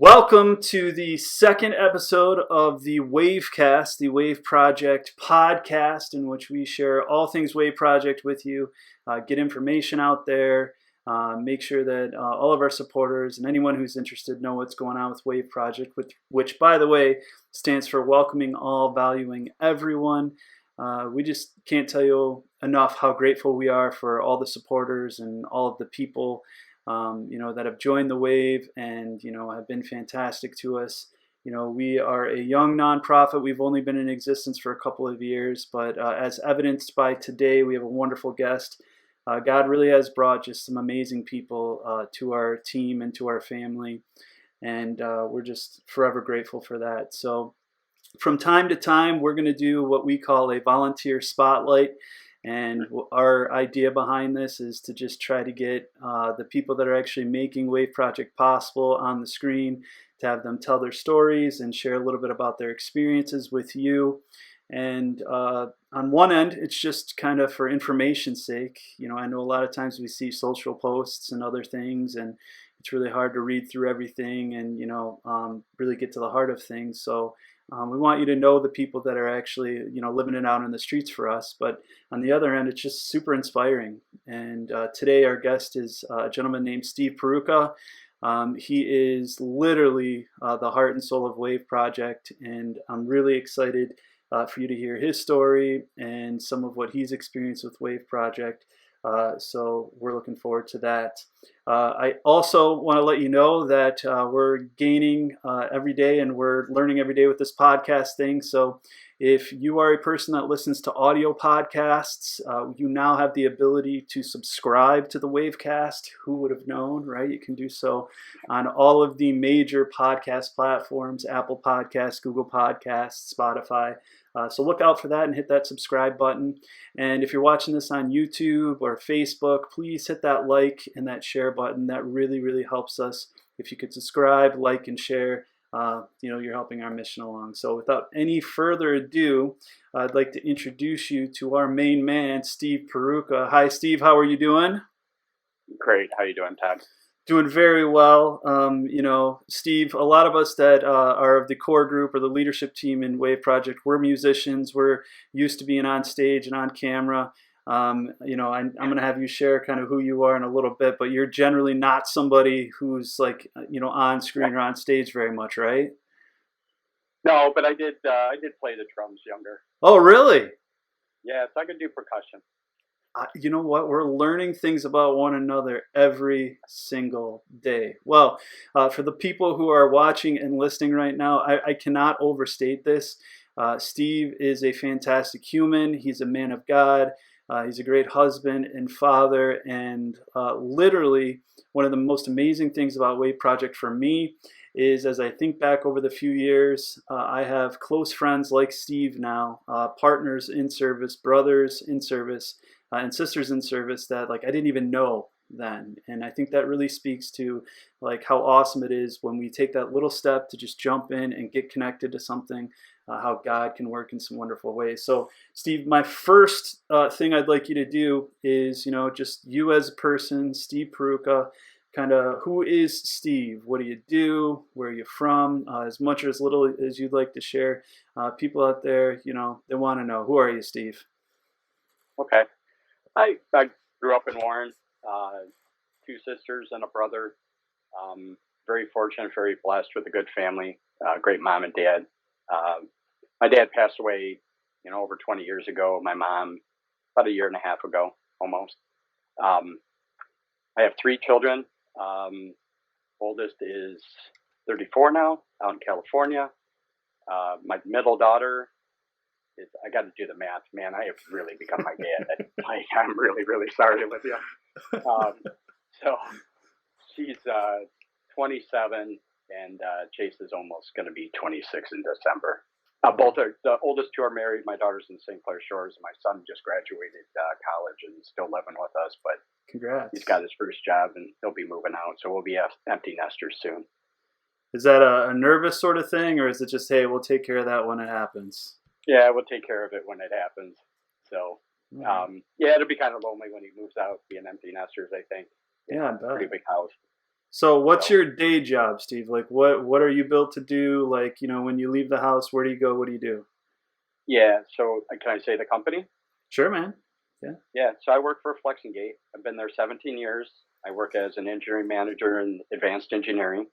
Welcome to the second episode of the WAVEcast, the Wave Project podcast, in which we share all things Wave Project with you, get information out there, make sure that all of our supporters and anyone who's interested know what's going on with Wave Project, which, by the way, stands for Welcoming All, Valuing Everyone. We just can't tell you enough how grateful we are for all the supporters and all of the people that have joined the Wave and, have been fantastic to us. We are a young nonprofit. We've only been in existence for a couple of years, but as evidenced by today, we have a wonderful guest. God really has brought just some amazing people to our team and to our family, and we're just forever grateful for that. So from time to time, we're going to do what we call a volunteer spotlight. And our idea behind this is to just try to get the people that are actually making Wave Project possible on the screen, to have them tell their stories and share a little bit about their experiences with you. And on one end, it's just kind of for information's sake. I know a lot of times we see social posts and other things, and it's really hard to read through everything and, really get to the heart of things. So we want you to know the people that are actually, living it out in the streets for us. But on the other end, it's just super inspiring. And today our guest is a gentleman named Steve Perucca. He is literally the heart and soul of Wave Project. And I'm really excited for you to hear his story and some of what he's experienced with Wave Project. So we're looking forward to that. I also want to let you know that we're gaining every day and we're learning every day with this podcast thing. So if you are a person that listens to audio podcasts, you now have the ability to subscribe to the WAVEcast. Who would have known, right? You can do so on all of the major podcast platforms: Apple Podcasts, Google Podcasts, Spotify. So look out for that and hit that subscribe button. And if you're watching this on YouTube or Facebook, please hit that like and that share button. That really, really helps us. If you could subscribe, like, and share, you're helping our mission along. So without any further ado, I'd like to introduce you to our main man, Steve Perucca. Hi, Steve. How are you doing? Great. How are you doing, Todd? Doing very well. Steve, a lot of us that are of the core group or the leadership team in Wave Project, we're musicians. We're used to being on stage and on camera. I'm going to have you share kind of who you are in a little bit, but you're generally not somebody who's like, on screen or on stage very much, right? No, but I did play the drums younger. Oh, really? Yeah, so I could do percussion. You know what? We're learning things about one another every single day. Well, for the people who are watching and listening right now, I cannot overstate this. Steve is a fantastic human. He's a man of God. He's a great husband and father. And literally, one of the most amazing things about Wave Project for me is, as I think back over the few years, I have close friends like Steve now, partners in service, brothers in service, and sisters in service that I didn't even know then. And I think that really speaks to how awesome it is when we take that little step to just jump in and get connected to something, how God can work in some wonderful ways. So Steve, my first thing I'd like you to do is, just you as a person, Steve Perucca, kind of who is Steve? What do you do? Where are you from? As much or as little as you'd like to share. People out there, they want to know, who are you, Steve? Okay. I grew up in Warren, 2 sisters and a brother. Very fortunate, very blessed with a good family, great mom and dad. My dad passed away, over 20 years ago. My mom, about a year and a half ago, almost. I have 3 children. Oldest is 34 now, out in California. My middle daughter, I got to do the math, man. I have really become my dad. I'm really, really sorry with you. So she's 27, and Chase is almost going to be 26 in December. Both are, the oldest 2 are married. My daughter's in St. Clair Shores. My son just graduated college and is still living with us, but congrats. He's got his first job and he'll be moving out. So we'll be empty nesters soon. Is that a nervous sort of thing, or is it just, hey, we'll take care of that when it happens? Yeah, we'll take care of it when it happens. So, it'll be kind of lonely when he moves out, being empty nesters, I think. Yeah, I bet. Pretty big house. So what's So your day job, Steve? Like what are you built to do? Like, when you leave the house, where do you go? What do you do? yeah, so can I say the company? Sure, man. Yeah. Yeah, so I work for Flex and Gate. I've been there 17 years. I work as an engineering manager in advanced engineering.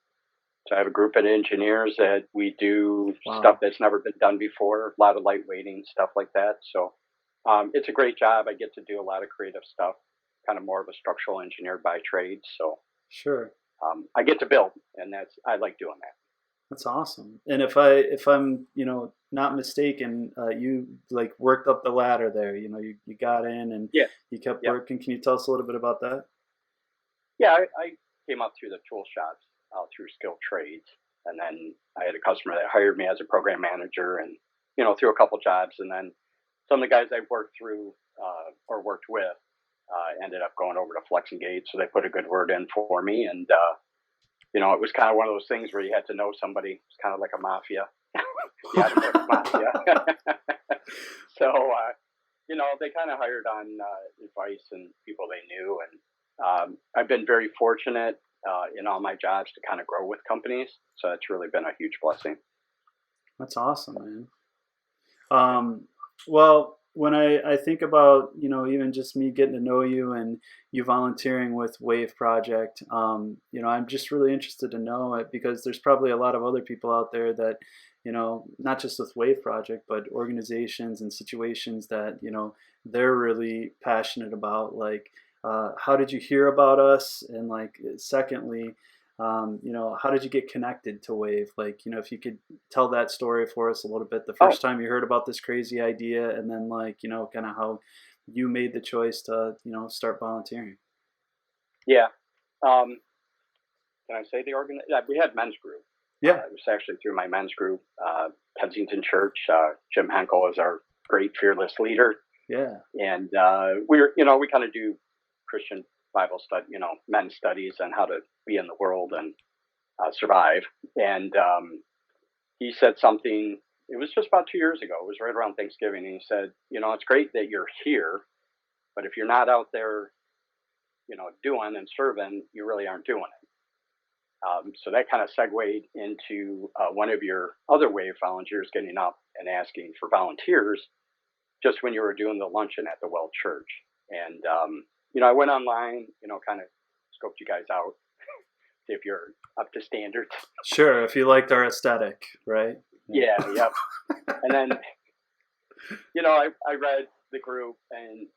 So I have a group of engineers that we do stuff Wow. that's never been done before, a lot of lightweighting, stuff like that. So it's a great job. I get to do a lot of creative stuff, kind of more of a structural engineer by trade. So Sure. I get to build, and I like doing that. That's awesome. And if I'm not mistaken, you like worked up the ladder there. You got in and Yeah, you kept yeah, working. Can you tell us a little bit about that? yeah. I came up through the tool shops, through skilled trades, and then I had a customer that hired me as a program manager, and through a couple jobs, and then some of the guys I've worked through or worked with ended up going over to Flex and Gate, so they put a good word in for me, and it was kind of one of those things where you had to know somebody. It's kind of like a mafia, the automotive mafia. So they kind of hired on advice and people they knew, and I've been very fortunate in all my jobs to kind of grow with companies, so it's really been a huge blessing. That's awesome, man. Well, when I think about, even just me getting to know you and you volunteering with Wave Project, I'm just really interested to know it because there's probably a lot of other people out there that, not just with Wave Project, but organizations and situations that, they're really passionate about. Like, how did you hear about us? And like, secondly, how did you get connected to Wave? Like, if you could tell that story for us a little bit, the Oh, first time you heard about this crazy idea, and then like, kind of how you made the choice to, start volunteering. yeah. Can I say the organ? Yeah, we had men's group. Yeah. It was actually through my men's group, Kensington Church. Jim Henkel is our great fearless leader, Yeah. and we kind of do Christian Bible study, men's studies on how to be in the world and survive. And he said something. It was just about 2 years ago. It was right around Thanksgiving. And he said, it's great that you're here, but if you're not out there, doing and serving, you really aren't doing it. So that kind of segued into one of your other Wave volunteers getting up and asking for volunteers just when you were doing the luncheon at the Well Church. And, I went online, kind of scoped you guys out, see if you're up to standards. Sure. If you liked our aesthetic, right? Yeah, yep. And then, I read the group and,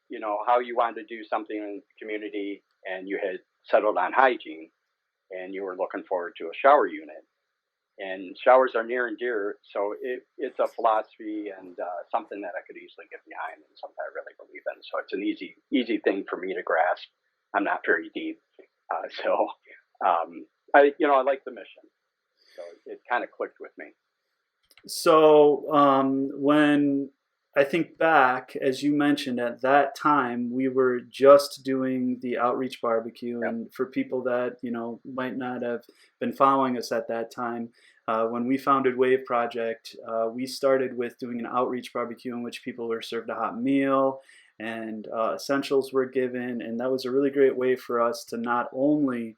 how you wanted to do something in the community and you had settled on hygiene and you were looking forward to a shower unit. And showers are near and dear, so it's a philosophy and something that I could easily get behind and something I really believe in. So it's an easy thing for me to grasp. I'm not very deep, so I like the mission. So it kind of clicked with me. So when I think back, as you mentioned, at that time we were just doing the Outreach BBQ, Yep. and for people that might not have been following us at that time, when we founded Wave Project, we started with doing an Outreach BBQ in which people were served a hot meal and essentials were given, and that was a really great way for us to not only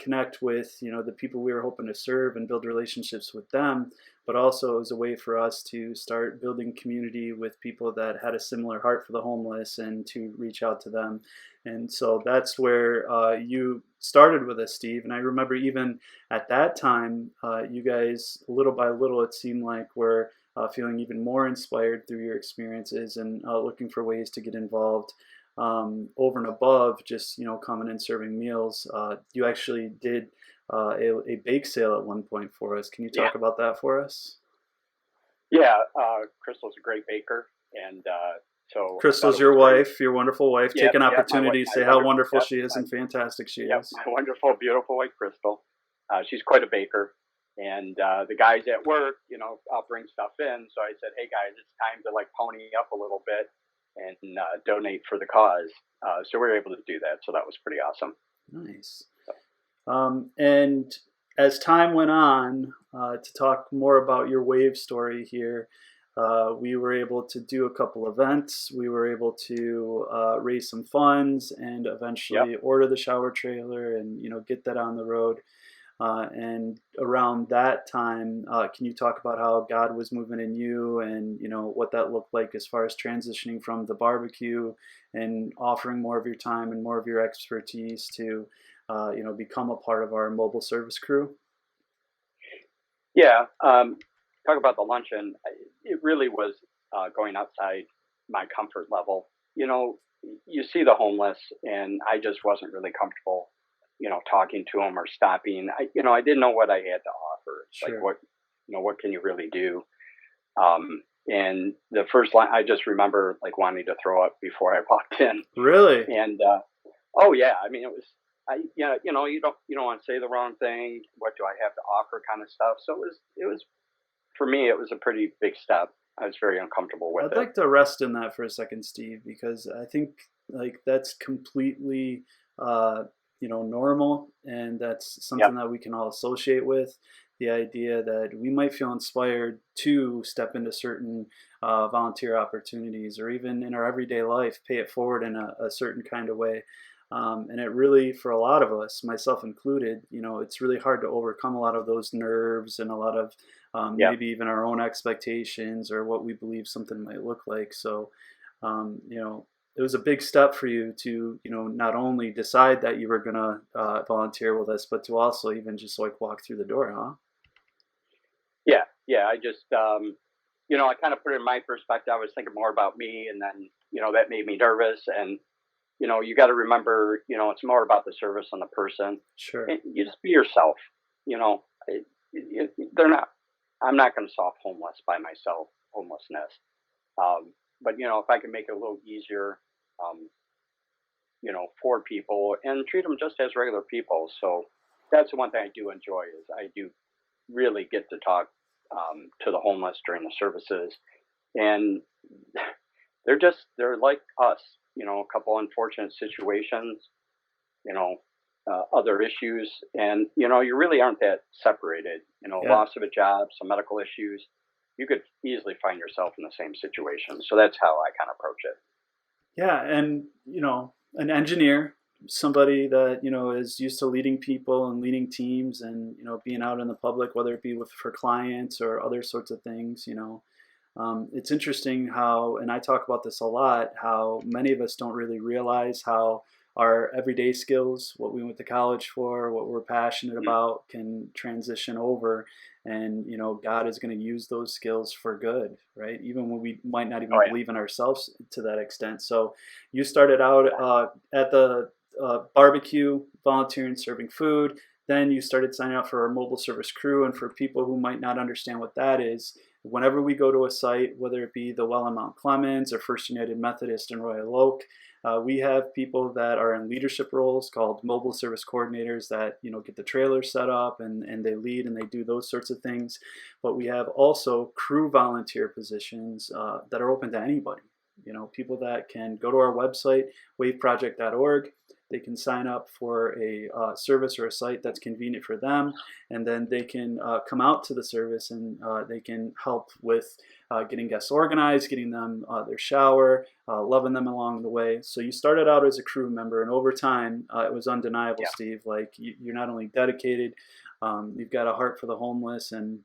connect with the people we were hoping to serve and build relationships with them, but also as a way for us to start building community with people that had a similar heart for the homeless and to reach out to them. And so that's where you started with us, Steve. And I remember even at that time, you guys, little by little, it seemed like were feeling even more inspired through your experiences and looking for ways to get involved. Over and above just coming and serving meals, you actually did a bake sale at one point for us. Can you talk about that for us? Yeah, Crystal's a great baker, and so Crystal's your wife, your wonderful wife. Yep, Take an yep, opportunity to say how wonderful she is and fantastic she is. My wonderful, beautiful wife, Crystal. She's quite a baker. And the guys at work, I'll bring stuff in. So I said, hey, guys, it's time to like pony up a little bit and donate for the cause. So we were able to do that. So that was pretty awesome. Nice. And as time went on, to talk more about your Wave story here, We were able to do a couple events. We were able to raise some funds and Yep. eventually order the shower trailer and get that on the road. And around that time, can you talk about how God was moving in you and what that looked like as far as transitioning from the barbecue and offering more of your time and more of your expertise to become a part of our mobile service crew? Yeah. Talk about the luncheon. It really was going outside my comfort level. You see the homeless, and I just wasn't really comfortable, talking to them or stopping. I didn't know what I had to offer. It's like, Sure. what can you really do? And the first line, I just remember like wanting to throw up before I walked in. Really? And oh yeah, I mean, it was. You don't want to say the wrong thing. What do I have to offer? Kind of stuff. So it was for me. It was a pretty big step. I was very uncomfortable with I'd it. like to rest in that for a second, Steve, because I think like that's completely normal, and that's Yep. something that we can all associate with the idea that we might feel inspired to step into certain volunteer opportunities, or even in our everyday life, pay it forward in a certain kind of way. And it really, for a lot of us, myself included, it's really hard to overcome a lot of those nerves and a lot of Yep. maybe even our own expectations or what we believe something might look like. So, it was a big step for you to, not only decide that you were going to volunteer with us, but to also even just like walk through the door, huh? Yeah. Yeah. I just I kind of put it in my perspective. I was thinking more about me, and then that made me nervous. And you got to remember, it's more about the service and the person. Sure. And you just be yourself. They're not. I'm not going to solve homelessness. But if I can make it a little easier, um, for people and treat them just as regular people. So that's the one thing I do enjoy is I do really get to talk to the homeless during the services, and they're like us. A couple unfortunate situations, other issues, and you really aren't that separated. Yeah. Loss of a job, some medical issues. You could easily find yourself in the same situation. So that's how I kind of approach it. Yeah. And, an engineer, somebody that, is used to leading people and leading teams and, being out in the public, whether it be for clients or other sorts of things, it's interesting how, and I talk about this a lot, how many of us don't really realize how our everyday skills, what we went to college for, what we're passionate Mhm. about, can transition over. And, God is going to use those skills for good, right? Even when we might not even Oh believe in ourselves to that extent. So you started out yeah, at the barbecue, volunteering, serving food. Then you started signing up for our mobile service crew. And for people who might not understand what that is, whenever we go to a site, whether it be the Well in Mount Clemens or First United Methodist in Royal Oak, we have people that are in leadership roles called mobile service coordinators that get the trailer set up and they lead and they do those sorts of things. But we have also crew volunteer positions that are open to anybody. People that can go to our website, waveproject.org. They can sign up for a service or a site that's convenient for them, and then they can come out to the service and they can help with getting guests organized, getting them their shower, loving them along the way. So you started out as a crew member, and over time, it was undeniable, yeah, Steve. Like you're not only dedicated, you've got a heart for the homeless, and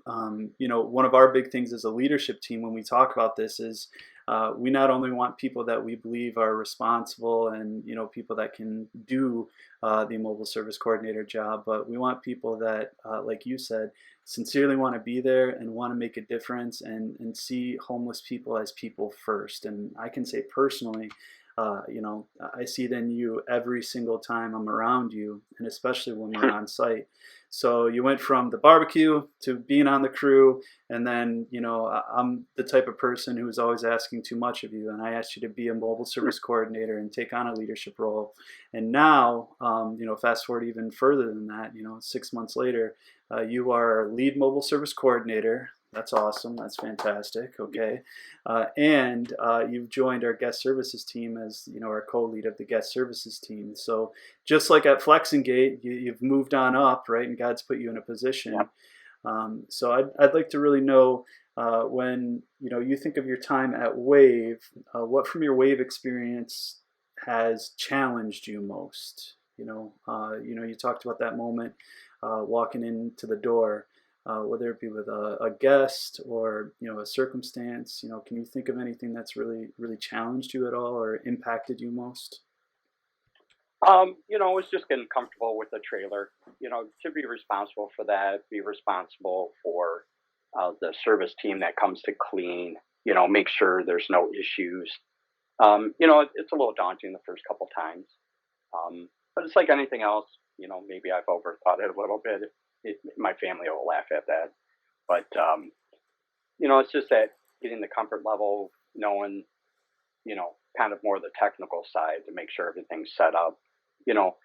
one of our big things as a leadership team when we talk about this is we not only want people that we believe are responsible and people that can do the mobile service coordinator job, but we want people that, like you said, sincerely want to be there and want to make a difference and see homeless people as people first. And I can say personally, I see it in you every single time I'm around you, and especially when we're on site. So you went from the barbecue to being on the crew, and then I'm the type of person who's always asking too much of you, and I asked you to be a mobile service coordinator and take on a leadership role. And now, fast forward even further than that, 6 months later, you are lead mobile service coordinator. That's awesome. That's fantastic. Okay, and you've joined our guest services team as our co-lead of the guest services team. So just like at Flex and Gate, you've moved on up, right? And God's put you in a yeah, position. So I'd like to really know when you think of your time at Wave, what from your Wave experience has challenged you most? You talked about that moment walking into the door, whether it be with a guest or a circumstance. Can you think of anything that's really challenged you at all or impacted you most? It was just getting comfortable with the trailer. To be responsible for that, be responsible for the service team that comes to clean. Make sure there's no issues. It's a little daunting the first couple times, but it's like anything else. Maybe I've overthought it a little bit. My family will laugh at that, but it's just that getting the comfort level, knowing, kind of more the technical side to make sure everything's set up. You know,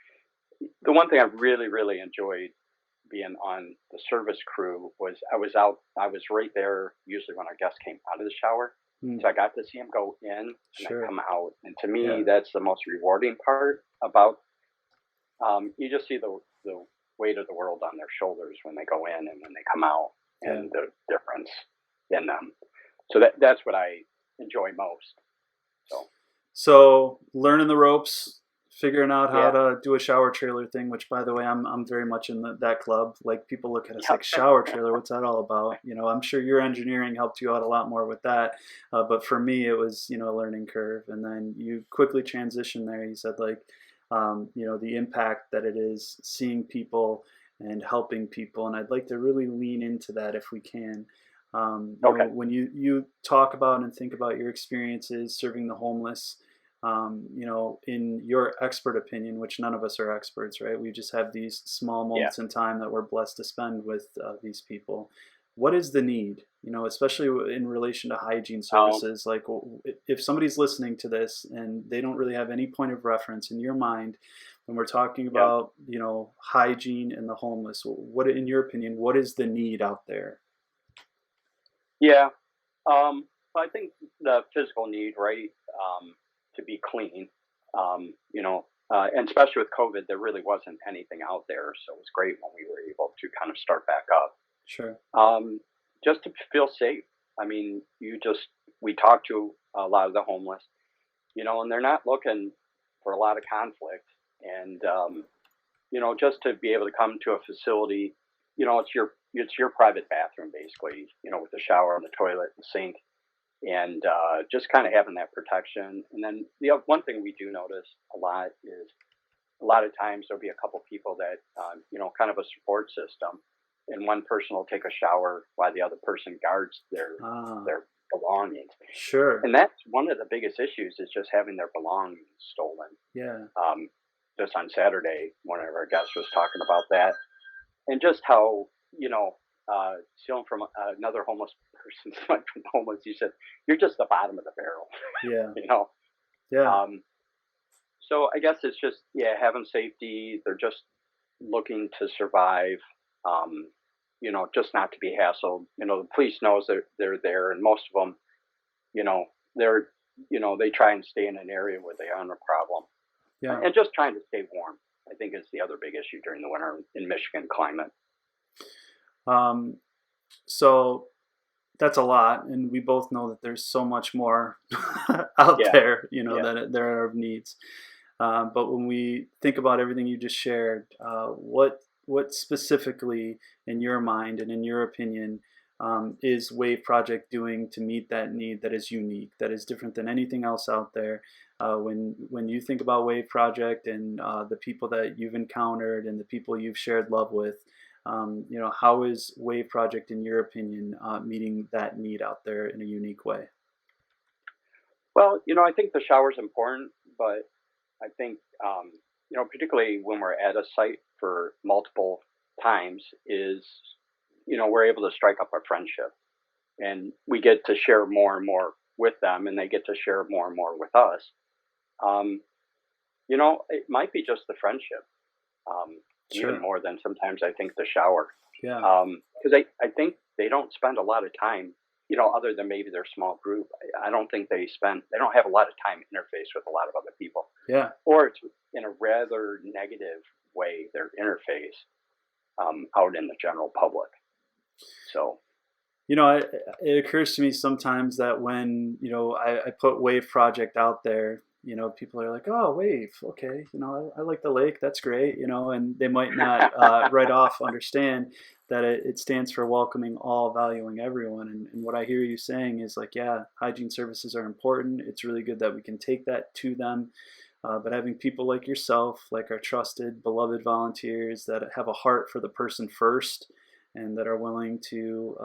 the one thing I really, really enjoyed being on the service crew was I was right there usually when our guests came out of the shower. Mm, So I got to see them go in and then sure. come out. And to me, Yeah. that's the most rewarding part about, you just see the weight of the world on their shoulders when they go in and when they come out Yeah. and the difference in them. So that's what I enjoy most. So, So learning the ropes, figuring out how yeah. to do a shower trailer thing, which by the way, I'm very much in that club. Like people look at us like Yep. shower trailer, what's that all about? I'm sure your engineering helped you out a lot more with that. But for me, it was, a learning curve. And then you quickly transitioned there. You said like, the impact that it is seeing people and helping people. And I'd like to really lean into that if we can. Okay. When you talk about and think about your experiences serving the homeless, in your expert opinion, which none of us are experts, right? We just have these small Yeah. moments in time that we're blessed to spend with these people. What is the need? Especially in relation to hygiene Um, services. Like, if somebody's listening to this and they don't really have any point of reference in your mind, when we're talking yeah. about, hygiene and the homeless, what, in your opinion, what is the need out there? Yeah. I think the physical need, right, to be clean, and especially with COVID, there really wasn't anything out there. So it was great when we were able to kind of start back up. Sure. Just to feel safe. I mean, we talk to a lot of the homeless, and they're not looking for a lot of conflict. And, just to be able to come to a facility, it's your private bathroom basically, with the shower and the toilet and sink and just kind of having that protection. And then one thing we do notice a lot is a lot of times there'll be a couple people that, kind of a support system, and one person will take a shower while the other person guards their Ah, their belongings. sure. And that's one of the biggest issues is just having their belongings stolen. Yeah. Um, just on Saturday, one of our guests was talking about that, and just how stealing from another homeless person, like from homeless, he said, "You're just the bottom of the barrel," Yeah. you know. Yeah. Um, so I guess it's just having safety. They're just looking to survive. Um, just not to be hassled. The police knows that they're there, and most of them, you know, they're they try and stay in an area where they aren't a problem, Yeah. and just trying to stay warm. I think is the other big issue during the winter in Michigan climate. Um, so that's a lot, and we both know that there's so much more out Yeah, there, yeah. that there are needs. But when we think about everything you just shared, what specifically, in your mind and in your opinion, is Wave Project doing to meet that need that is unique, that is different than anything else out there? When you think about Wave Project and the people that you've encountered and the people you've shared love with, how is Wave Project, in your opinion, meeting that need out there in a unique way? Well, I think the shower's important, but I think particularly when we're at a site for multiple times, is we're able to strike up a friendship, and we get to share more and more with them, and they get to share more and more with us. Um, it might be just the friendship, even Sure. more than sometimes I think the shower. Yeah. Because I think they don't spend a lot of time, other than maybe their small group. I don't think they don't have a lot of time interface with a lot of other people, Yeah. or it's in a rather negative way, their interface out in the general public. So, it occurs to me sometimes that when, I put Wave Project out there, people are like, oh, Wave, okay, I like the lake, that's great, and they might not right off understand that it stands for welcoming all, valuing everyone. And what I hear you saying is like, yeah, hygiene services are important. It's really good that we can take that to them. But having people like yourself, like our trusted, beloved volunteers that have a heart for the person first, and that are willing to,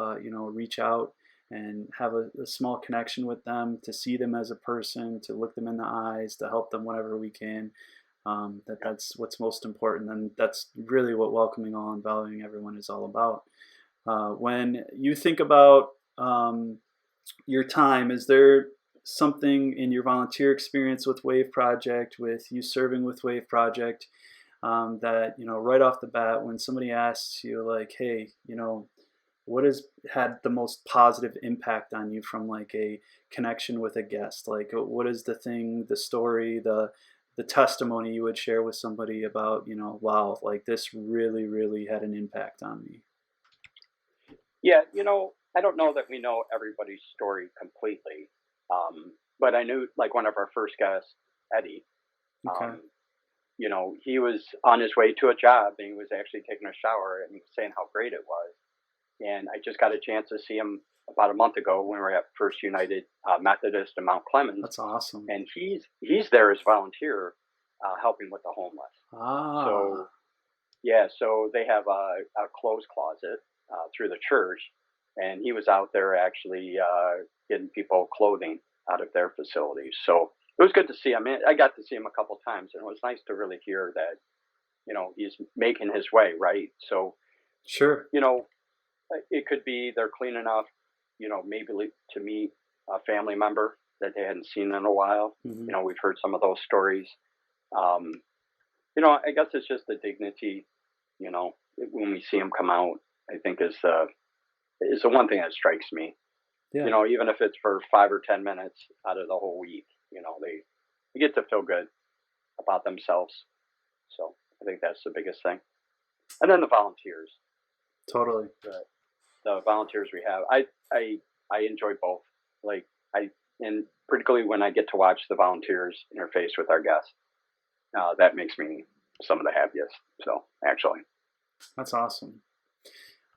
reach out and have a small connection with them, to see them as a person, to look them in the eyes, to help them whenever we can. That's what's most important, and that's really what welcoming all and valuing everyone is all about. When you think about your time, is there something in your volunteer experience with Wave Project, with you serving with Wave Project, that right off the bat, when somebody asks you like, hey, what has had the most positive impact on you from like a connection with a guest? Like, what is the thing, the story, the testimony you would share with somebody about, wow, like this really, really had an impact on me? Yeah, I don't know that we know everybody's story completely, but I knew like one of our first guests, Eddie. Okay. He was on his way to a job and he was actually taking a shower and he was saying how great it was. And I just got a chance to see him about a month ago when we were at First United Methodist in Mount Clemens. That's awesome. And he's there as a volunteer, helping with the homeless. Ah. So they have a clothes closet through the church, and he was out there actually getting people clothing out of their facilities. So it was good to see him. I got to see him a couple times, and it was nice to really hear that, he's making his way, right? So, sure. It could be they're clean enough, maybe to meet a family member that they hadn't seen in a while. Mm-hmm. We've heard some of those stories. I guess it's just the dignity, when we see them come out, I think is the one thing that strikes me. Yeah. Even if it's for 5 or 10 minutes out of the whole week, they get to feel good about themselves. So I think that's the biggest thing. And then the volunteers. Totally. The volunteers we have, I enjoy both. And particularly when I get to watch the volunteers interface with our guests, that makes me some of the happiest. So actually, that's awesome.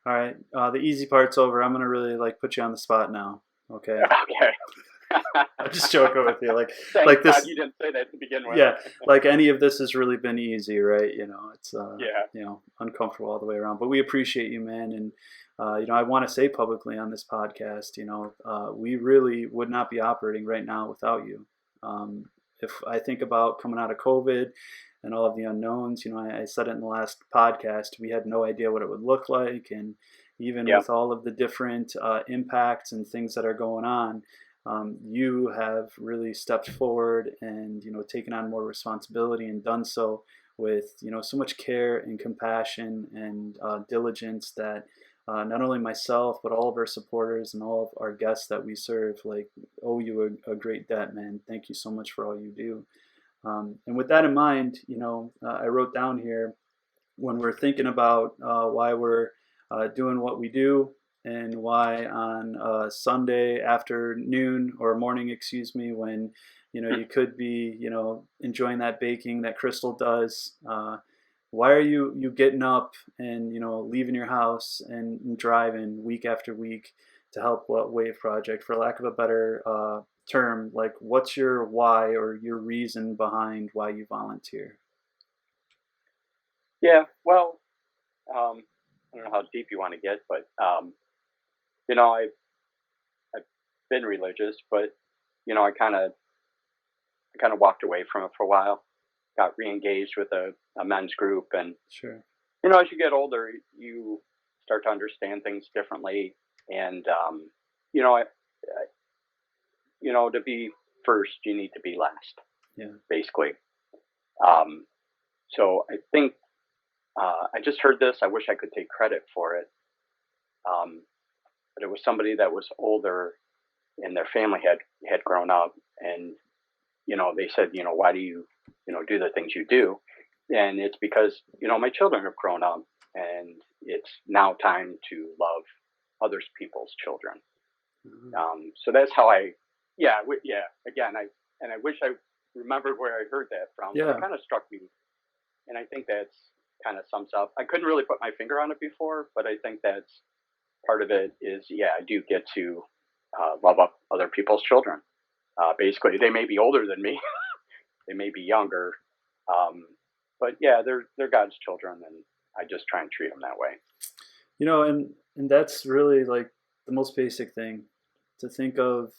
All right, the easy part's over. I'm gonna really put you on the spot now. Okay. Okay. I'm just joking with you. Thank God you didn't say that to begin with. Yeah, any of this has really been easy, right? It's uncomfortable all the way around. But we appreciate you, man, and I want to say publicly on this podcast, we really would not be operating right now without you. If I think about coming out of COVID and all of the unknowns, I said it in the last podcast, we had no idea what it would look like, and even with all of the different impacts and things that are going on. You have really stepped forward and taken on more responsibility, and done so with so much care and compassion and diligence that not only myself but all of our supporters and all of our guests that we serve owe you a great debt, man. Thank you so much for all you do. And with that in mind, I wrote down here, when we're thinking about why we're doing what we do, and why on Sunday afternoon or morning, when you could be enjoying that baking that Crystal does, why are you getting up and leaving your house and driving week after week to help Wave Project, for lack of a better term? What's your why, or your reason behind why you volunteer? Yeah, well, I don't know how deep you want to get, but I've been religious, but I kind of walked away from it for a while. Got re-engaged with a men's group, and sure, as you get older, you start to understand things differently, and to be first, you need to be last. Yeah, basically. So I think I just heard this. I wish I could take credit for it. But it was somebody that was older, and their family had grown up, and they said, why do you do the things you do? And it's because my children have grown up, and it's now time to love other people's children. Mm-hmm. So that's how again, I wish I remembered where I heard that from, but it kind of struck me. And I think that's kind of sums up. I couldn't really put my finger on it before, but I think that's part of it is, I do get to love up other people's children. Basically, they may be older than me, they may be younger, but they're God's children, and I just try and treat them that way. And that's really like the most basic thing to think of.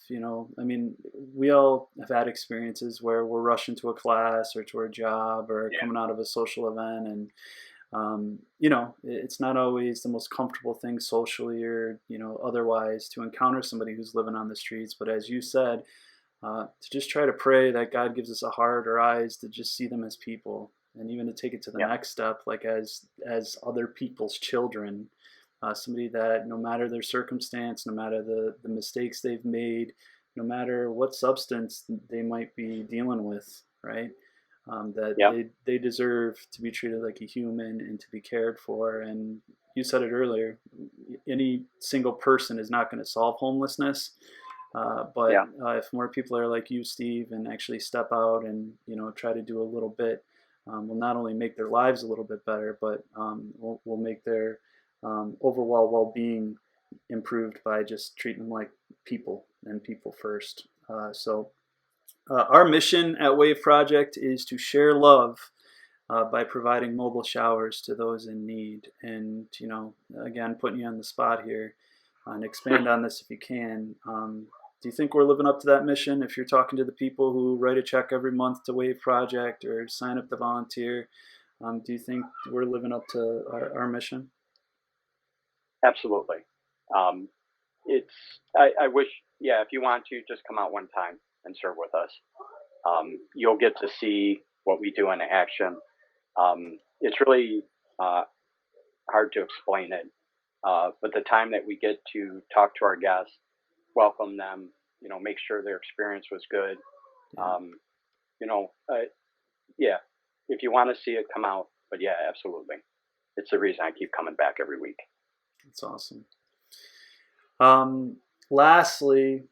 I mean, we all have had experiences where we're rushing to a class or to a job or coming out of a social event, and it's not always the most comfortable thing socially or otherwise to encounter somebody who's living on the streets. But as you said, to just try to pray that God gives us a heart or eyes to just see them as people, and even to take it to the next step, like as other people's children. Somebody that no matter their circumstance, no matter the mistakes they've made, no matter what substance they might be dealing with, right? They deserve to be treated like a human and to be cared for. And you said it earlier, any single person is not going to solve homelessness. But if more people are like you, Steve, and actually step out and try to do a little bit, will not only make their lives a little bit better, but will make their overall well-being improved by just treating them like people and people first. Our mission at Wave Project is to share love by providing mobile showers to those in need. And again, putting you on the spot here, and expand on this if you can. Do you think we're living up to that mission? If you're talking to the people who write a check every month to Wave Project or sign up to volunteer, do you think we're living up to our mission? Absolutely. I wish, if you want to, just come out one time and serve with us. You'll get to see what we do in action. It's really hard to explain it, but the time that we get to talk to our guests, welcome them, make sure their experience was good. If you want to see it, come out. But absolutely. It's the reason I keep coming back every week. That's awesome. Lastly,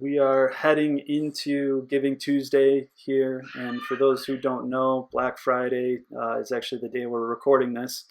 we are heading into Giving Tuesday here. And for those who don't know, Black Friday is actually the day we're recording this.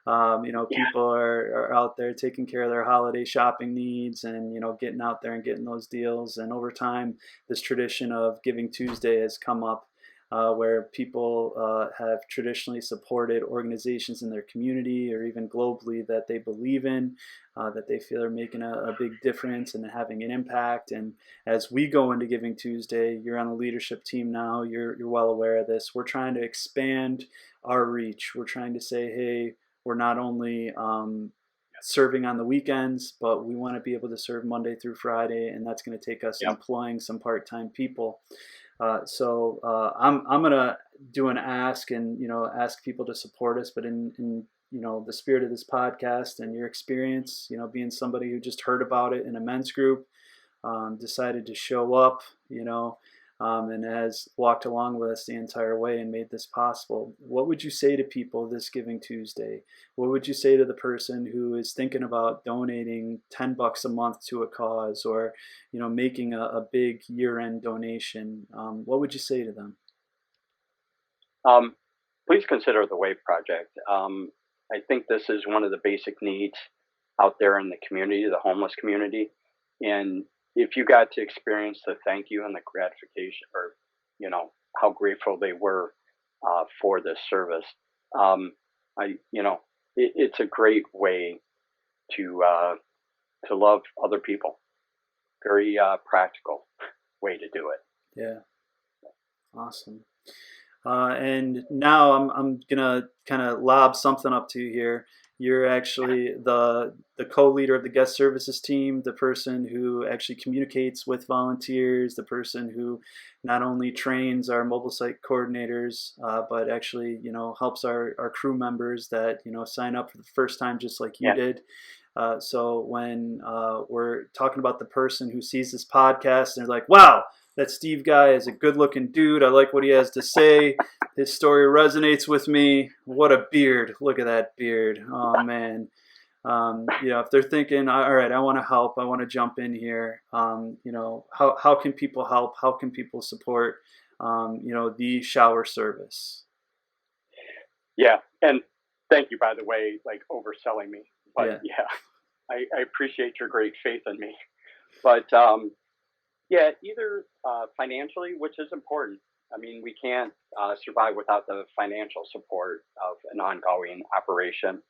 People are out there taking care of their holiday shopping needs and, getting out there and getting those deals. And over time, this tradition of Giving Tuesday has come up where people have traditionally supported organizations in their community or even globally that they believe in, that they feel are making a big difference and having an impact. And as we go into Giving Tuesday, you're on the leadership team now, you're well aware of this. We're trying to expand our reach. We're trying to say, hey, we're not only serving on the weekends, but we want to be able to serve Monday through Friday, and that's going to take us employing some part-time people. So I'm gonna do an ask and ask people to support us, but in the spirit of this podcast and your experience, being somebody who just heard about it in a men's group, decided to show up, and has walked along with us the entire way and made this possible. What would you say to people this Giving Tuesday? What would you say to the person who is thinking about donating $10 a month to a cause or, making a big year-end donation? What would you say to them? Please consider the WAVE Project. I think this is one of the basic needs out there in the community, the homeless community. And if you got to experience the thank you and the gratification, or how grateful they were for this service, it's a great way to love other people. Very practical way to do it. Yeah, awesome. And now I'm gonna kind of lob something up to you here. You're actually the co-leader of the guest services team, the person who actually communicates with volunteers, the person who not only trains our mobile site coordinators, but actually, helps our crew members that, sign up for the first time just like you did. So when we're talking about the person who sees this podcast and they're like, wow, that Steve guy is a good-looking dude. I like what he has to say. His story resonates with me. What a beard. Look at that beard. Oh, man. If they're thinking, all right, I want to help, I want to jump in here, how can people help? How can people support, the shower service? Yeah, and thank you, by the way, like overselling me. But Yeah, yeah, I appreciate your great faith in me. But yeah, either financially, which is important. I mean, we can't survive without the financial support of an ongoing operation,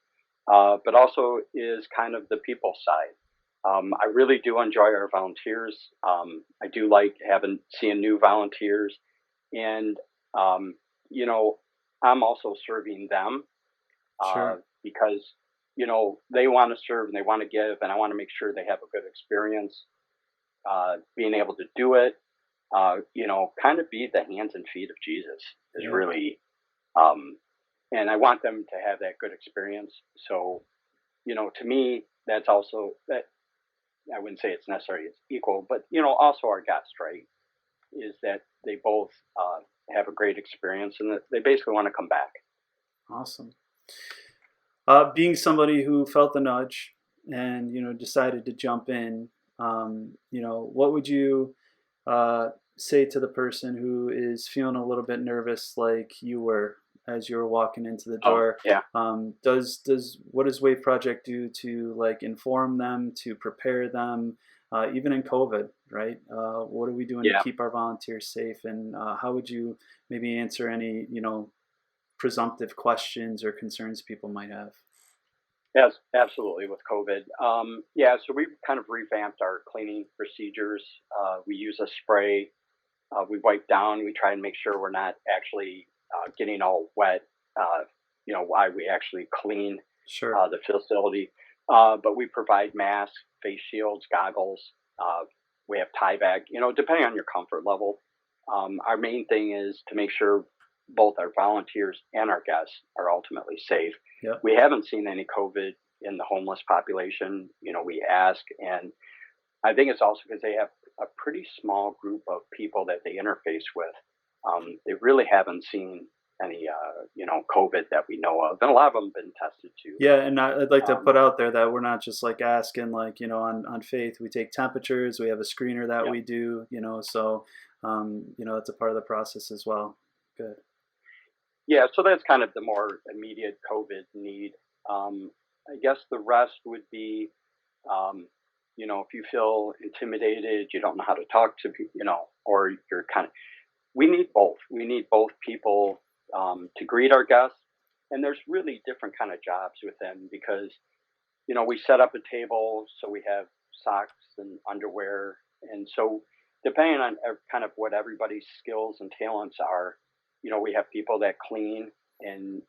but also is kind of the people side. I really do enjoy our volunteers. I do like seeing new volunteers, and um, you know, I'm also serving them sure. because they want to serve and they want to give, and I want to make sure they have a good experience being able to do it. Kind of be the hands and feet of Jesus is Yeah, really, um, and I want them to have that good experience. So, to me, that's also that. I wouldn't say it's necessarily it's equal, but also our guest, right? Is that they both have a great experience and that they basically want to come back. awesome. Being somebody who felt the nudge and decided to jump in, what would you say to the person who is feeling a little bit nervous, like you were as you were walking into the Oh, door? yeah, Does what does Wave Project do to like inform them, to prepare them, even in COVID, right? What are we doing to yeah. keep our volunteers safe, and how would you maybe answer any presumptive questions or concerns people might have? Yes, absolutely. With COVID, yeah. So we kind of revamped our cleaning procedures. We use a spray. We wipe down. We try and make sure we're not actually getting all wet. While we actually clean Sure. the facility. But we provide masks, face shields, goggles. We have tie bag. Depending on your comfort level. Our main thing is to make sure both our volunteers and our guests are ultimately safe. Yep. We haven't seen any COVID in the homeless population. We ask, and I think it's also because they have a pretty small group of people that they interface with. They really haven't seen any, COVID that we know of, and a lot of them have been tested too. Yeah, and I'd like to Um, put out there that we're not just like asking, like, on faith. We take temperatures. We have a screener that yeah, we do, so it's a part of the process as well. Good. yeah. So that's kind of the more immediate COVID need. I guess the rest would be, if you feel intimidated, you don't know how to talk to people, or you're kind of we need both. We need both people to greet our guests, and there's really different kind of jobs with them because we set up a table, so we have socks and underwear, and so depending on kind of what everybody's skills and talents are, we have people that clean, and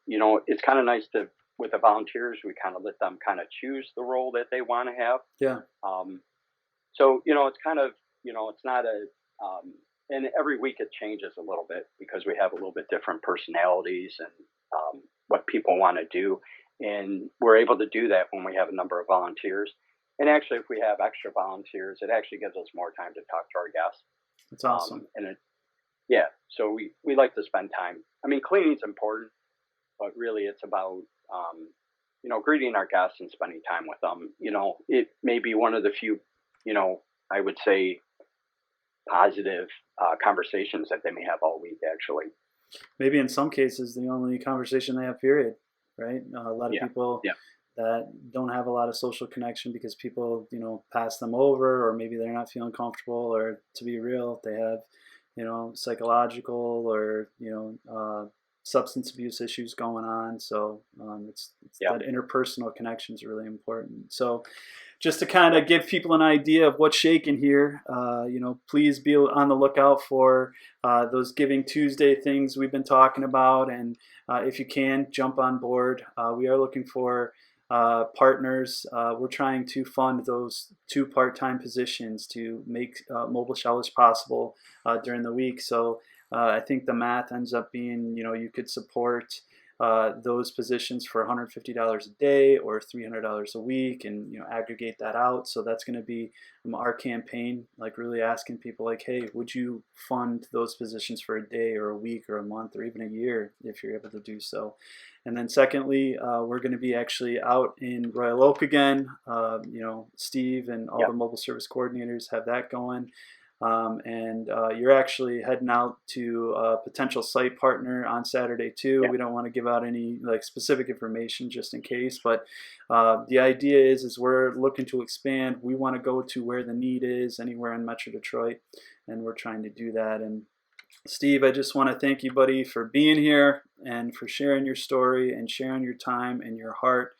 it's kind of nice to with the volunteers we kind of let them kind of choose the role that they want to have. Yeah. Um, so it's kind of it's not a and every week it changes a little bit because we have a little bit different personalities and what people want to do, and we're able to do that when we have a number of volunteers. And actually, if we have extra volunteers, it actually gives us more time to talk to our guests. That's awesome. And yeah, so we like to spend time. I mean, cleaning's important, but really it's about greeting our guests and spending time with them. It may be one of the few, I would say, positive conversations that they may have all week. Actually, Maybe in some cases the only conversation they have, period, right? A lot of yeah, people yeah, that don't have a lot of social connection because people pass them over, or maybe they're not feeling comfortable, or to be real, they have psychological or substance abuse issues going on. So it's yeah, that interpersonal connection is really important. So just to kind of give people an idea of what's shaking here, please be on the lookout for those Giving Tuesday things we've been talking about. And if you can, jump on board. We are looking for partners. We're trying to fund those 2 part-time positions to make mobile showers possible during the week. So I think the math ends up being, you could support those positions for $150 a day or $300 a week, and aggregate that out. So that's going to be our campaign, like really asking people like, hey, would you fund those positions for a day or a week or a month or even a year if you're able to do so. And then secondly, we're going to be actually out in Royal Oak again. Steve and all the mobile service coordinators have that going. And you're actually heading out to a potential site partner on Saturday too. We don't want to give out any specific information just in case, but the idea is we're looking to expand. We want to go to where the need is anywhere in Metro Detroit, and we're trying to do that. And Steve, I just want to thank you, buddy, for being here and for sharing your story and sharing your time and your heart.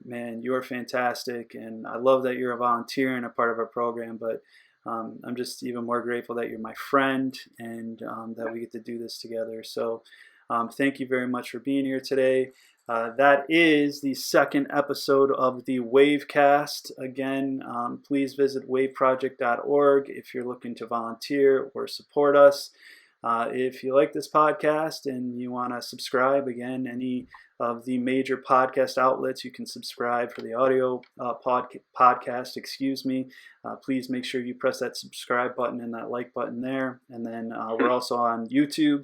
Man, you are fantastic, and I love that you're a volunteer and a part of our program, but I'm just even more grateful that you're my friend and that we get to do this together. So thank you very much for being here today. That is the second episode of the WAVEcast. Again, please visit waveproject.org if you're looking to volunteer or support us. If you like this podcast and you want to subscribe, again, any of the major podcast outlets, you can subscribe for the audio podcast, please make sure you press that subscribe button and that like button there. And then we're also on YouTube,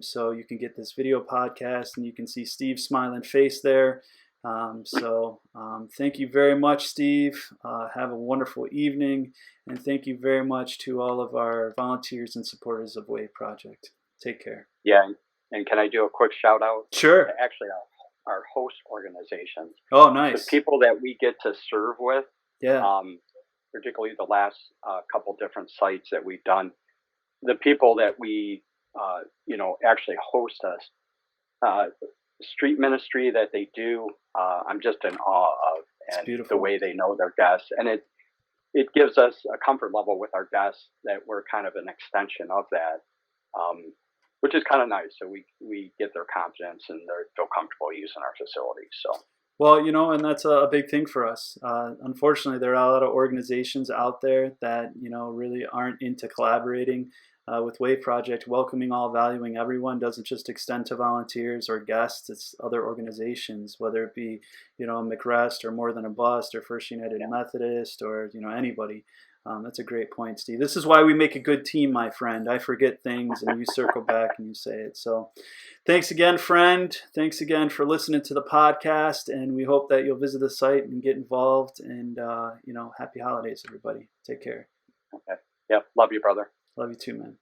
so you can get this video podcast and you can see Steve's smiling face there. Thank you very much, Steve. Have a wonderful evening, and thank you very much to all of our volunteers and supporters of Wave Project. Take care. Yeah, and can I do a quick shout out? Sure. Actually, our host organizations. Oh, nice. The people that we get to serve with. Yeah. Particularly the last couple different sites that we've done. The people that we, actually host us. Street ministry that they do, I'm just in awe of, and the way they know their guests, and it gives us a comfort level with our guests that we're kind of an extension of that, which is kind of nice. So we get their confidence and they feel comfortable using our facilities. So. Well, and that's a big thing for us. Unfortunately, there are a lot of organizations out there that really aren't into collaborating with Wave Project. Welcoming all, valuing everyone doesn't just extend to volunteers or guests. It's other organizations, whether it be McRest or More Than a Bust or First United Methodist or anybody. That's a great point, Steve. This is why we make a good team, my friend. I forget things and you circle back and you say it. So thanks again, friend. Thanks again for listening to the podcast, and we hope that you'll visit the site and get involved. And happy holidays, everybody. Take care. Okay. Yep. Love you, brother. Love you too, man.